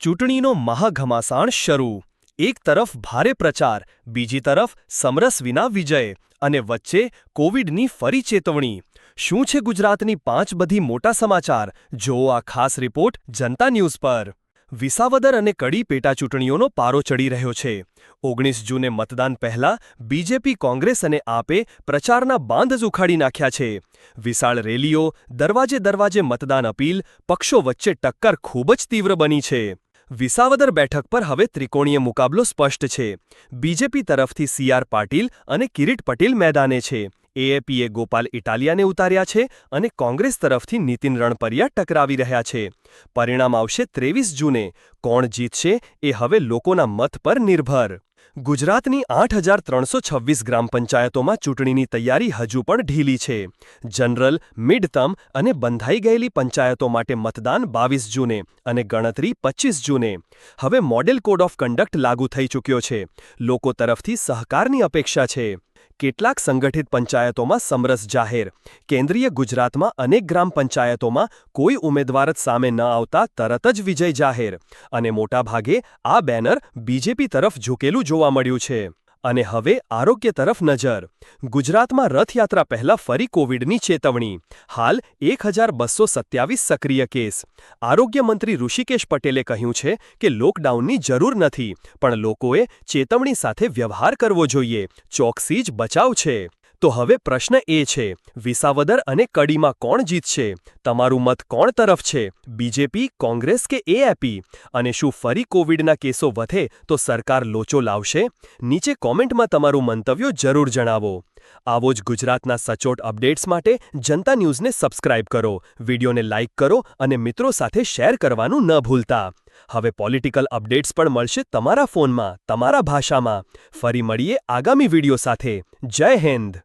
ચૂંટણીનો મહાઘમાસાણ શરૂ. એક તરફ ભારે પ્રચાર, બીજી તરફ સમરસ વિના વિજય, અને વચ્ચે કોવિડની ફરી ચેતવણી. શું છે ગુજરાતની 5 બધી મોટા સમાચાર? જુઓ આ ખાસ રિપોર્ટ જનતા ન્યૂઝ પર. વિસાવદર અને કડી પેટાચૂંટણીઓનો પારો ચડી રહ્યો છે. 19 જૂને મતદાન પહેલા બીજેપી, કોંગ્રેસ અને આપે પ્રચારના બાંધ જ ઉખાડી નાખ્યા છે. વિશાળ રેલીઓ, દરવાજે દરવાજે મતદાન અપીલ, પક્ષો વચ્ચે ટક્કર ખૂબ જ તીવ્ર બની છે. વિસાવદર બેઠક પર હવે ત્રિકોણીય મુકાબલો સ્પષ્ટ છે. બીજેપી તરફથી CR પાટીલ અને કિરીટ પટેલ મેદાને છે. AAPએ ગોપાલ ઇટાલિયાને ઉતાર્યા છે અને કોંગ્રેસ તરફથી નીતિન રણપરિયા ટકરાવી રહ્યા છે. પરિણામ આવશે 23 જૂને. કોણ જીતશે એ હવે લોકોના મત પર નિર્ભર. ગુજરાતની 8,326 ગ્રામ પંચાયતોમાં ચૂંટણીની તૈયારી હજુ પણ ઢીલી છે. જનરલ, મિડ-ટર્મ અને બંધાઈ ગયેલી પંચાયતો માટે મતદાન 22 જૂને અને ગણતરી 25 જૂને. હવે મોડેલ કોડ ઓફ કન્ડક્ટ લાગુ થઈ ચૂક્યો છે. લોકો તરફથી સહકારની અપેક્ષા છે. કેટલાક સંગઠિત પંચાયતોમાં સમરસ જાહેર. કેન્દ્રીય ગુજરાતમાં અનેક ગ્રામ પંચાયતોમાં કોઈ ઉમેદવાર જ સામે ન આવતા તરત જ વિજય જાહેર. અને મોટાભાગે આ બેનર બીજેપી તરફ ઝૂકેલું જોવા મળ્યું છે. અને હવે આરોગ્ય તરફ નજર. ગુજરાતમાં રથયાત્રા પહેલા ફરી કોવિડની ચેતવણી. હાલ 1,227 સક્રિય કેસ. આરોગ્ય મંત્રી ઋષિકેશ પટેલે કહ્યું છે કે લોકડાઉનની જરૂર નથી, પણ લોકોએ ચેતવણી સાથે વ્યવહાર કરવો જોઈએ. ચોકસી જ બચાવ છે. તો હવે પ્રશ્ન એ છે, વિસાવદર અને કડીમાં કોણ જીતશે? તમારું મત કોણ તરફ છે? બીજેપી, કોંગ્રેસ કે AAP? અને શું ફરી કોવિડના કેસો વધે તો સરકાર લોચો લાવશે? નીચે કોમેન્ટમાં તમારું મંતવ્યો જરૂર જણાવો. આવો જ ગુજરાતના સચોટ અપડેટ્સ માટે જનતા ન્યૂઝને સબસ્ક્રાઇબ કરો, વિડીયોને લાઇક કરો અને મિત્રો સાથે શેર કરવાનું ન ભૂલતા. હવે પોલિટિકલ અપડેટ્સ પણ મળશે તમારા ફોનમાં, તમારા ભાષામાં. ફરી મળીએ આગામી વિડીયો સાથે. જય હિન્દ.